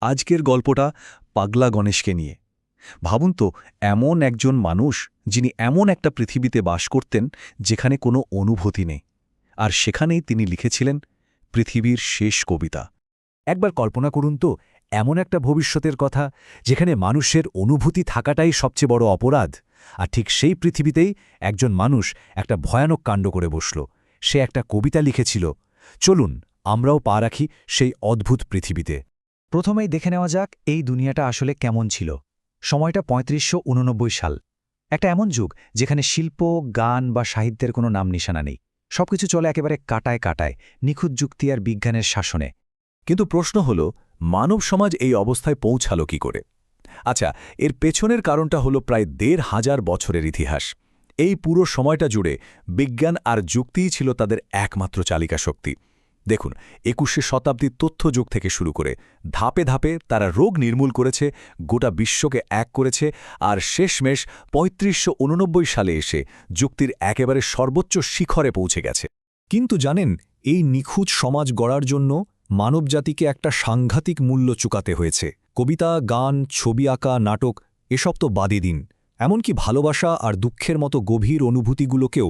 আজকের গল্পটা পাগলা গণেশকে নিয়ে। ভাবুন তো, এমন একজন মানুষ যিনি এমন একটা পৃথিবীতে বাস করতেন যেখানে কোনো অনুভূতি নেই, আর সেখানেই তিনি লিখেছিলেন পৃথিবীর শেষ কবিতা। একবার কল্পনা করুন তো, এমন একটা ভবিষ্যতের কথা যেখানে মানুষের অনুভূতি থাকাটাই সবচেয়ে বড় অপরাধ। আর ঠিক সেই পৃথিবীতেই একজন মানুষ একটা ভয়ানক কাণ্ড করে বসল। সে একটা কবিতা লিখেছিল। চলুন আমরাও পা রাখি সেই অদ্ভুত পৃথিবীতে। প্রথমেই দেখে নেওয়া যাক এই দুনিয়াটা আসলে কেমন ছিল। সময়টা ৩৫৮৯ সাল। একটা এমন যুগ যেখানে শিল্প, গান বা সাহিত্যের কোনো নাম নিশানা নেই। সবকিছু চলে একেবারে কাটায় কাটায়, নিখুঁত যুক্তি আর বিজ্ঞানের শাসনে। কিন্তু প্রশ্ন হল, মানব সমাজ এই অবস্থায় পৌঁছালো কি করে? আচ্ছা, এর পেছনের কারণটা হলো প্রায় ১৫০০ বছরের ইতিহাস। এই পুরো সময়টা জুড়ে বিজ্ঞান আর যুক্তিই ছিল তাদের একমাত্র চালিকা শক্তি। দেখুন, ২১শে শতাব্দীর তথ্যযুগ থেকে শুরু করে ধাপে ধাপে তারা রোগ নির্মূল করেছে, গোটা বিশ্বকে এক করেছে, আর শেষমেশ ৩৫৮৯ সালে এসে যুক্তির একেবারে সর্বোচ্চ শিখরে পৌঁছে গেছে। কিন্তু জানেন, এই নিখুঁত সমাজ গড়ার জন্য মানবজাতিকে একটা সাংঘাতিক মূল্য চুকাতে হয়েছে। কবিতা, গান, ছবি আঁকা, নাটক এসব তো বাদই দিন। এমনকি ভালোবাসা আর দুঃখের মতো গভীর অনুভূতিগুলোকেও,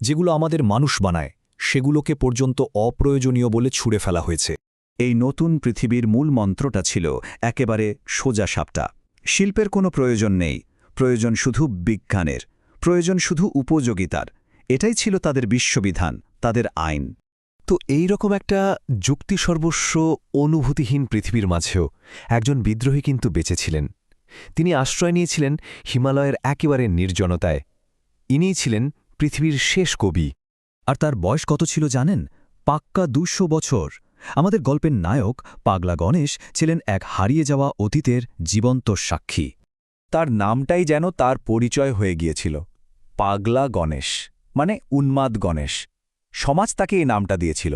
যেগুলো আমাদের মানুষ বানায়, সেগুলোকে পর্যন্ত অপ্রয়োজনীয় বলে ছুঁড়ে ফেলা হয়েছে। এই নতুন পৃথিবীর মূল মন্ত্রটা ছিল একেবারে সোজা সাপটা। শিল্পের কোনো প্রয়োজন নেই, প্রয়োজন শুধু বিজ্ঞানের, প্রয়োজন শুধু উপযোগিতার। এটাই ছিল তাদের বিশ্ববিধান, তাদের আইন। তো এই রকম একটা যুক্তিসর্বস্ব অনুভূতিহীন পৃথিবীর মাঝেও একজন বিদ্রোহী কিন্তু বেঁচেছিলেন। তিনি আশ্রয় নিয়েছিলেন হিমালয়ের একেবারে নির্জনতায়। ইনিই ছিলেন পৃথিবীর শেষ কবি। আর তার বয়স কত ছিল জানেন? পাক্কা ২০০ বছর। আমাদের গল্পের নায়ক পাগলা গণেশ ছিলেন এক হারিয়ে যাওয়া অতীতের জীবন্ত সাক্ষী। তার নামটাই যেন তার পরিচয় হয়ে গিয়েছিল, পাগলা গণেশ, মানে উন্মাদ গণেশ। সমাজ তাকে এই নামটা দিয়েছিল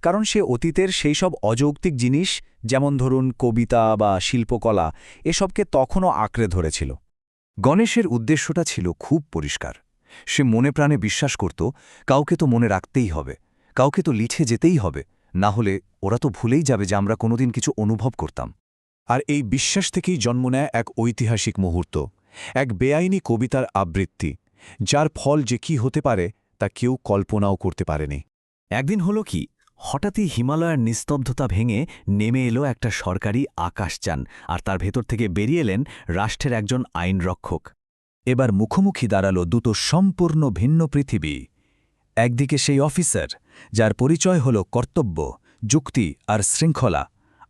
কারণ সে অতীতের সেই সব অযৌক্তিক জিনিস, যেমন ধরুন কবিতা বা শিল্পকলা, এসবকে তখনও আঁকড়ে ধরেছিল। গণেশের উদ্দেশ্যটা ছিল খুব পরিষ্কার। সে মনে প্রাণে বিশ্বাস করত, কাউকে তো মনে রাখতেই হবে, কাউকে তো লিখে যেতেই হবে, না হলে ওরা তো ভুলেই যাবে যে আমরা কোনোদিন কিছু অনুভব করতাম। আর এই বিশ্বাস থেকেই জন্ম নেয় এক ঐতিহাসিক মুহূর্ত, এক বেআইনি কবিতার আবৃত্তি, যার ফল যে কি হতে পারে তা কেউ কল্পনাও করতে পারেনি। একদিন হলো কি, হঠাৎই হিমালয়ের নিস্তব্ধতা ভেঙে নেমে এলো একটা সরকারি আকাশযান, আর তার ভেতর থেকে বেরিয়ে এলেন রাষ্ট্রের একজন আইনরক্ষক। এবার মুখোমুখি দাঁড়ালো দুটো সম্পূর্ণ ভিন্ন পৃথিবী। একদিকে সেই অফিসার, যার পরিচয় হল কর্তব্য, যুক্তি আর শৃঙ্খলা,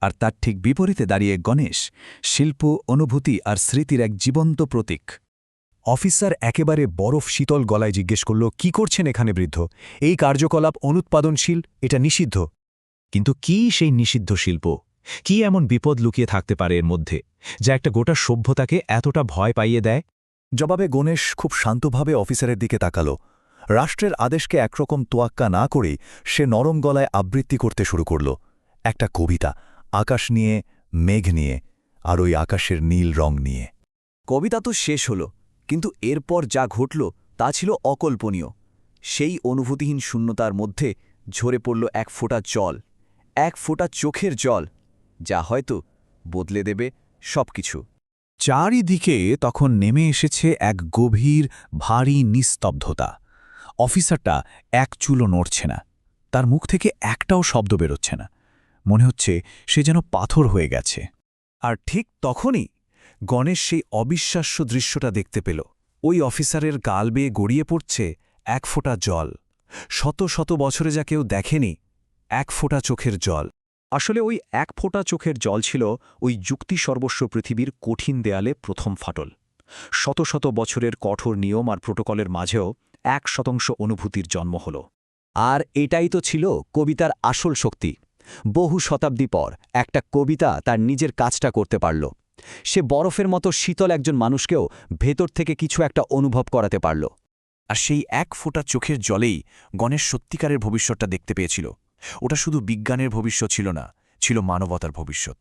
আর তার ঠিক বিপরীতে দাঁড়িয়ে গণেশ, শিল্প, অনুভূতি আর স্মৃতির এক জীবন্ত প্রতীক। অফিসার একেবারে বরফ শীতল গলায় জিজ্ঞেস করল, কি করছেন এখানে বৃদ্ধ? এই কার্যকলাপ অনুৎপাদনশীল, এটা নিষিদ্ধ। কিন্তু কি সেই নিষিদ্ধ শিল্প? কি এমন বিপদ লুকিয়ে থাকতে পারে এর মধ্যে, যা একটা গোটা সভ্যতাকে এতটা ভয় পাইয়ে দেয়? জবাবে গণেশ খুব শান্তভাবে অফিসারের দিকে তাকাল। রাষ্ট্রের আদেশকে একরকম তোয়াক্কা না করেই সে নরম গলায় আবৃত্তি করতে শুরু করল। একটা কবিতা, আকাশ নিয়ে, মেঘ নিয়ে, আর ওই আকাশের নীল রং নিয়ে। কবিতা তো শেষ হল, কিন্তু এরপর যা ঘটল তা ছিল অকল্পনীয়। সেই অনুভূতিহীন শূন্যতার মধ্যে ঝরে পড়ল এক ফোঁটা জল, এক ফোঁটা চোখের জল, যা হয়তো বদলে দেবে সবকিছু। চারিদিকে তখন নেমে এসেছে এক গভীর, ভারী নিস্তব্ধতা। অফিসারটা এক চুলও নড়ছে না, তার মুখ থেকে একটাও শব্দ বেরোচ্ছে না। মনে হচ্ছে সে যেন পাথর হয়ে গেছে। আর ঠিক তখনই গণেশ সেই অবিশ্বাস্য দৃশ্যটা দেখতে পেল। ওই অফিসারের গাল বেয়ে গড়িয়ে পড়ছে এক ফোঁটা জল। শত শত বছরে যা কেউ দেখেনি, এক ফোঁটা চোখের জল। আসলে ওই এক ফোঁটা চোখের জল ছিল ওই যুক্তি সর্বস্ব পৃথিবীর কঠিন দেয়ালে প্রথম ফাটল। শত শত বছরের কঠোর নিয়ম আর প্রোটোকলের মাঝেও ১% অনুভূতির জন্ম হল। আর এটাই তো ছিল কবিতার আসল শক্তি। বহু শতাব্দী পর একটা কবিতা তার নিজের কাজটা করতে পারল। সে বরফের মতো শীতল একজন মানুষকেও ভেতর থেকে কিছু একটা অনুভব করাতে পারল। আর সেই এক ফোঁটা চোখের জলেই গণেশ সত্যিকারের ভবিষ্যৎটা দেখতে পেয়েছিল। ওটা শুধু বিজ্ঞানের ভবিষ্যৎ ছিল না, ছিল মানবতার ভবিষ্যৎ।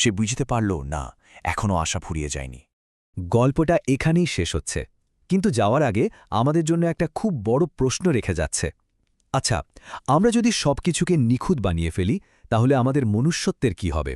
সে বুঝতে পারল, না, এখনও আশা ফুরিয়ে যায়নি। গল্পটা এখানেই শেষ হচ্ছে, কিন্তু যাওয়ার আগে আমাদের জন্য একটা খুব বড় প্রশ্ন রেখে যাচ্ছে। আচ্ছা, আমরা যদি সবকিছুকে নিখুঁত বানিয়ে ফেলি, তাহলে আমাদের মনুষ্যত্বের কি হবে?